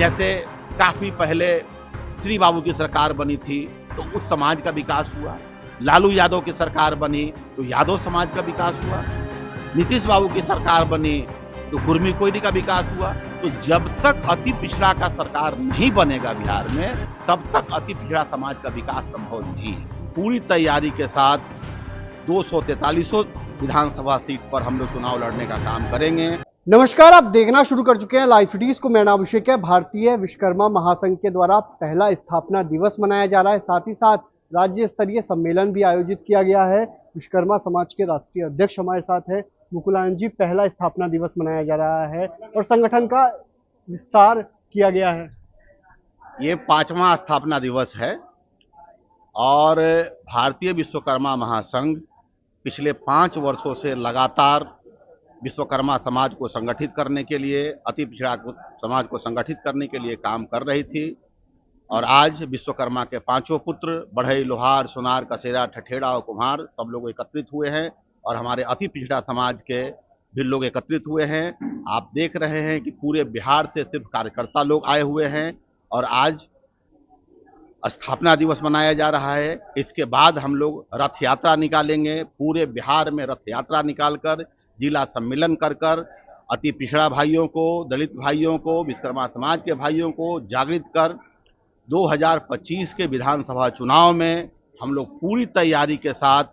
जैसे काफी पहले श्री बाबू की सरकार बनी थी तो उस समाज का विकास हुआ, लालू यादव की सरकार बनी तो यादव समाज का विकास हुआ, नीतीश बाबू की सरकार बनी तो कुर्मी कोयरी का विकास हुआ। तो जब तक अति पिछड़ा का सरकार नहीं बनेगा बिहार में, तब तक अति पिछड़ा समाज का विकास संभव नहीं है। पूरी तैयारी के साथ 243 विधानसभा सीट पर हम लोग चुनाव लड़ने का काम करेंगे। नमस्कार, आप देखना शुरू कर चुके हैं लाइव सिटीज को। मेरा नाम अभिषेक है। भारतीय विश्वकर्मा महासंघ के द्वारा पहला स्थापना दिवस मनाया जा रहा है, साथ ही साथ राज्य स्तरीय सम्मेलन भी आयोजित किया गया है। विश्वकर्मा समाज के राष्ट्रीय अध्यक्ष हमारे साथ हैं, मुकुलानंद जी। पहला स्थापना दिवस मनाया जा रहा है और संगठन का विस्तार किया गया है। ये 5वां स्थापना दिवस है और भारतीय विश्वकर्मा महासंघ पिछले 5 वर्षों से लगातार विश्वकर्मा समाज को संगठित करने के लिए, अति पिछड़ा समाज को संगठित करने के लिए काम कर रही थी। और आज विश्वकर्मा के 5 पुत्र बढ़ई, लोहार, सोनार, कसेरा, ठठेड़ा और कुम्हार सब लोग एकत्रित हुए हैं और हमारे अति पिछड़ा समाज के भी लोग एकत्रित हुए हैं। आप देख रहे हैं कि पूरे बिहार से सिर्फ कार्यकर्ता लोग आए हुए हैं और आज स्थापना दिवस मनाया जा रहा है। इसके बाद हम लोग रथ यात्रा निकालेंगे, पूरे बिहार में रथ यात्रा निकालकर जिला सम्मेलन कर कर अति पिछड़ा भाइयों को, दलित भाइयों को, विश्वकर्मा समाज के भाइयों को जागृत कर 2025 के विधानसभा चुनाव में हम लोग पूरी तैयारी के साथ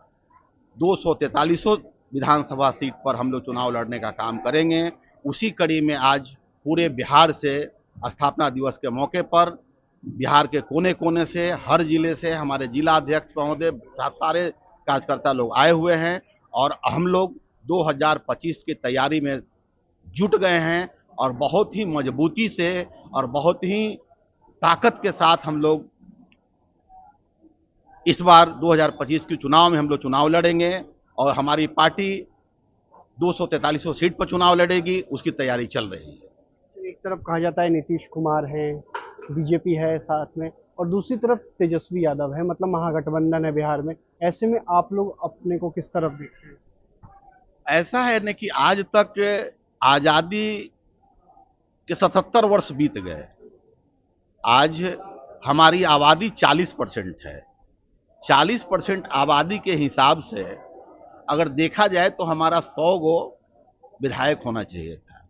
243 विधानसभा सीट पर हम लोग चुनाव लड़ने का काम करेंगे। उसी कड़ी में आज पूरे बिहार से स्थापना दिवस के मौके पर बिहार के कोने कोने से, हर जिले से हमारे जिला अध्यक्ष महोदय, सारे कार्यकर्ता लोग आए हुए हैं और हम लोग 2025 की तैयारी में जुट गए हैं और बहुत ही मजबूती से और बहुत ही ताकत के साथ हम लोग इस बार 2025 के चुनाव में हम लोग चुनाव लड़ेंगे और हमारी पार्टी 243 सीट पर चुनाव लड़ेगी, उसकी तैयारी चल रही है। एक तरफ कहा जाता है नीतीश कुमार है, बीजेपी है साथ में, और दूसरी तरफ तेजस्वी यादव है, मतलब महागठबंधन है बिहार में। ऐसे में आप लोग अपने को किस तरफ देखते हैं? ऐसा है न कि आज तक आजादी के 77 वर्ष बीत गए। आज हमारी आबादी 40% है। 40% आबादी के हिसाब से अगर देखा जाए तो हमारा 100 गो विधायक होना चाहिए था,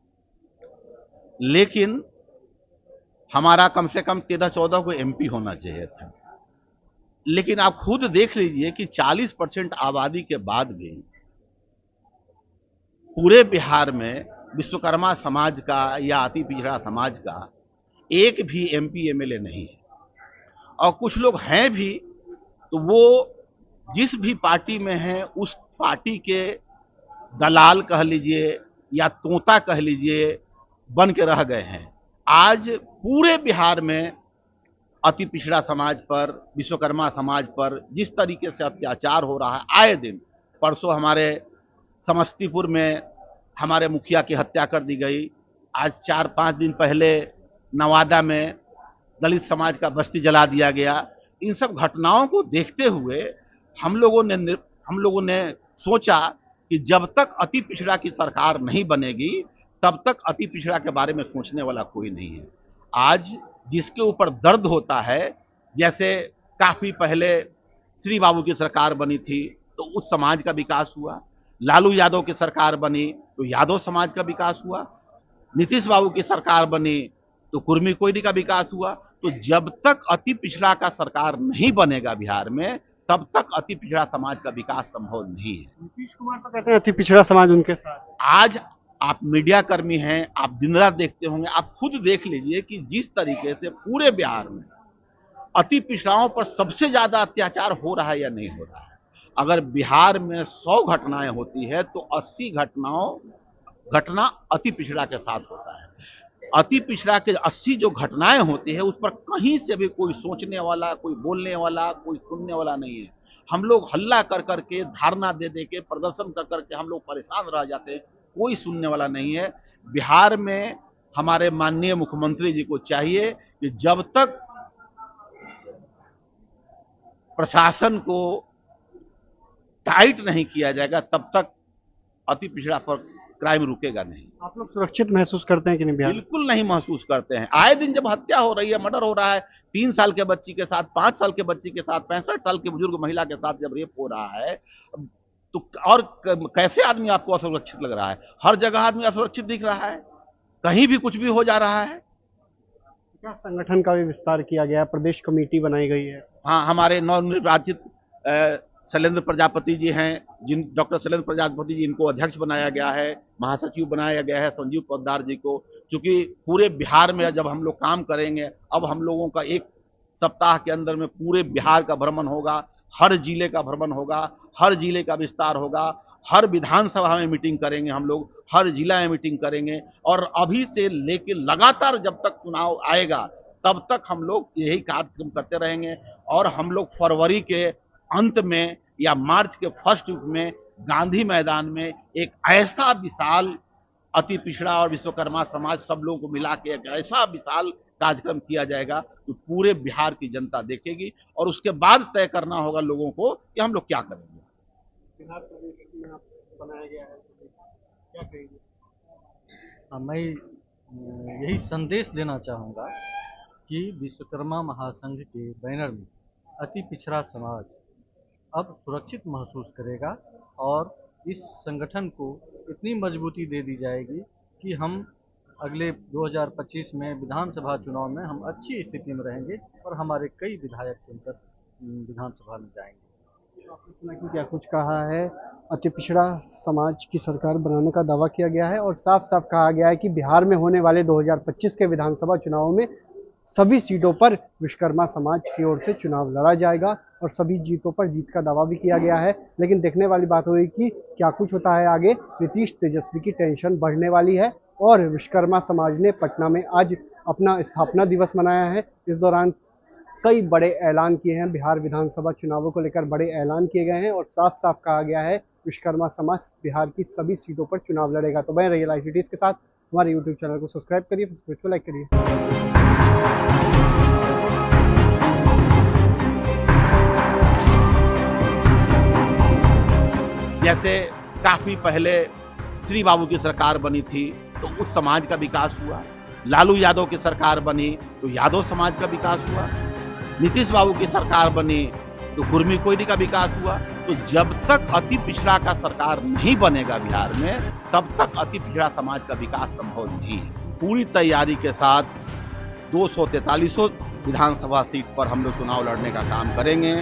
लेकिन हमारा कम से कम 13-14 को एमपी होना चाहिए था। लेकिन आप खुद देख लीजिए कि 40% आबादी के बाद भी पूरे बिहार में विश्वकर्मा समाज का या अति पिछड़ा समाज का एक भी एमपी एमएलए नहीं है। और कुछ लोग हैं भी तो वो जिस भी पार्टी में हैं उस पार्टी के दलाल कह लीजिए या तोता कह लीजिए बन के रह गए हैं। आज पूरे बिहार में अति पिछड़ा समाज पर, विश्वकर्मा समाज पर जिस तरीके से अत्याचार हो रहा है आए दिन, परसों हमारे समस्तीपुर में हमारे मुखिया की हत्या कर दी गई। आज 4-5 दिन पहले नवादा में दलित समाज का बस्ती जला दिया गया। इन सब घटनाओं को देखते हुए हम लोगों ने सोचा कि जब तक अति पिछड़ा की सरकार नहीं बनेगी तब तक अति पिछड़ा के बारे में सोचने वाला कोई नहीं है। आज जिसके ऊपर दर्द होता है, जैसे काफी पहले श्री बाबू की सरकार बनी थी तो उस समाज का विकास हुआ, लालू यादव की सरकार बनी तो यादव समाज का विकास हुआ, नीतीश बाबू की सरकार बनी तो कुर्मी कोयरी का विकास हुआ। तो जब तक अति पिछड़ा का सरकार नहीं बनेगा बिहार में, तब तक अति पिछड़ा समाज का विकास संभव नहीं है। नीतीश कुमार तो कहते हैं अति पिछड़ा समाज उनके साथ। आज आप मीडिया कर्मी हैं, आप दिन रात देखते होंगे, आप खुद देख लीजिए कि जिस तरीके से पूरे बिहार में अति पिछड़ाओं पर सबसे ज्यादा अत्याचार हो रहा है या नहीं हो रहा है। अगर बिहार में 100 घटनाएं होती है तो 80 घटना अति पिछड़ा के साथ होता है। अति पिछड़ा के 80 जो घटनाएं होती है उस पर कहीं से भी कोई सोचने वाला, कोई बोलने वाला, कोई सुनने वाला नहीं है। हम लोग हल्ला कर करके, धारणा दे दे के, प्रदर्शन कर करके हम लोग परेशान रह जाते हैं, कोई सुनने वाला नहीं है। बिहार में हमारे माननीय मुख्यमंत्री जी को चाहिए कि जब तक प्रशासन को टाइट नहीं किया जाएगा तब तक अति पिछड़ा पर क्राइम रुकेगा नहीं। आप लोग सुरक्षित महसूस करते हैं कि नहीं बिहार में? बिल्कुल नहीं महसूस करते हैं। आए दिन जब हत्या हो रही है, मर्डर हो रहा है, 3 साल के बच्ची के साथ, 5 साल के बच्ची के साथ, 65 साल की बुजुर्ग महिला के साथ जब रेप हो रहा है, तो और कैसे आदमी आपको असुरक्षित लग रहा है? हर जगह आदमी असुरक्षित दिख रहा है, कहीं भी कुछ भी हो जा रहा है। क्या संगठन का भी विस्तार किया गया है, प्रदेश कमेटी बनाई गई है? हाँ, हमारे नवनिर्वाचित शैलेंद्र प्रजापति जी हैं, डॉक्टर शैलेंद्र प्रजापति जी, इनको अध्यक्ष बनाया गया है, महासचिव बनाया गया है संजीव पोद्दार जी को। चूंकि पूरे बिहार में जब हम लोग काम करेंगे, अब हम लोगों का 1 सप्ताह के अंदर में पूरे बिहार का भ्रमण होगा, हर जिले का भ्रमण होगा, हर जिले का विस्तार होगा, हर विधानसभा में मीटिंग करेंगे हम लोग, हर जिला में मीटिंग करेंगे, और अभी से लेके लगातार जब तक चुनाव आएगा तब तक हम लोग यही कार्यक्रम करते रहेंगे। और हम लोग फरवरी के अंत में या मार्च के फर्स्ट वीक में गांधी मैदान में एक ऐसा विशाल अति पिछड़ा और विश्वकर्मा समाज सब लोगों को मिला के एक ऐसा विशाल कार्यक्रम किया जाएगा कि पूरे बिहार की जनता देखेगी, और उसके बाद तय करना होगा लोगों को कि हम लोग क्या करेंगे। बिहार प्रदेश में आप बनाया गया है, क्या कहेंगे? मैं यही संदेश देना चाहूँगा कि विश्वकर्मा महासंघ के बैनर में अति पिछड़ा समाज अब सुरक्षित महसूस करेगा, और इस संगठन को इतनी मजबूती दे दी जाएगी कि हम अगले 2025 में विधानसभा चुनाव में हम अच्छी स्थिति में रहेंगे और हमारे कई विधायक चुनकर विधानसभा में जाएंगे। आपने सुना कि क्या कुछ कहा है, अति पिछड़ा समाज की सरकार बनाने का दावा किया गया है और साफ साफ कहा गया है कि बिहार में होने वाले 2025 के विधानसभा चुनाव में सभी सीटों पर विश्वकर्मा समाज की ओर से चुनाव लड़ा जाएगा और सभी जीतों पर जीत का दावा भी किया गया है। लेकिन देखने वाली बात हुई कि क्या कुछ होता है आगे। नीतीश तेजस्वी की टेंशन बढ़ने वाली है और विश्वकर्मा समाज ने पटना में आज अपना स्थापना दिवस मनाया है। इस दौरान कई बड़े ऐलान किए हैं, बिहार विधानसभा चुनावों को लेकर बड़े ऐलान किए गए हैं और साफ साफ कहा गया है विश्वकर्मा समाज बिहार की सभी सीटों पर चुनाव लड़ेगा। तो बने रहिए लाइव सिटीज के साथ, हमारे यूट्यूब चैनल को सब्सक्राइब करिए, फेसबुक को लाइक करिए। जैसे काफी पहले श्री बाबू की सरकार बनी थी तो उस समाज का विकास हुआ, लालू यादव की सरकार बनी तो यादव समाज का विकास हुआ, नीतीश बाबू की सरकार बनी तो कुर्मी कोयरी का विकास हुआ। तो जब तक अति पिछड़ा का सरकार नहीं बनेगा बिहार में, तब तक अति पिछड़ा समाज का विकास संभव नहीं है। पूरी तैयारी के साथ 243 विधानसभा सीट पर हम लोग चुनाव लड़ने का काम करेंगे।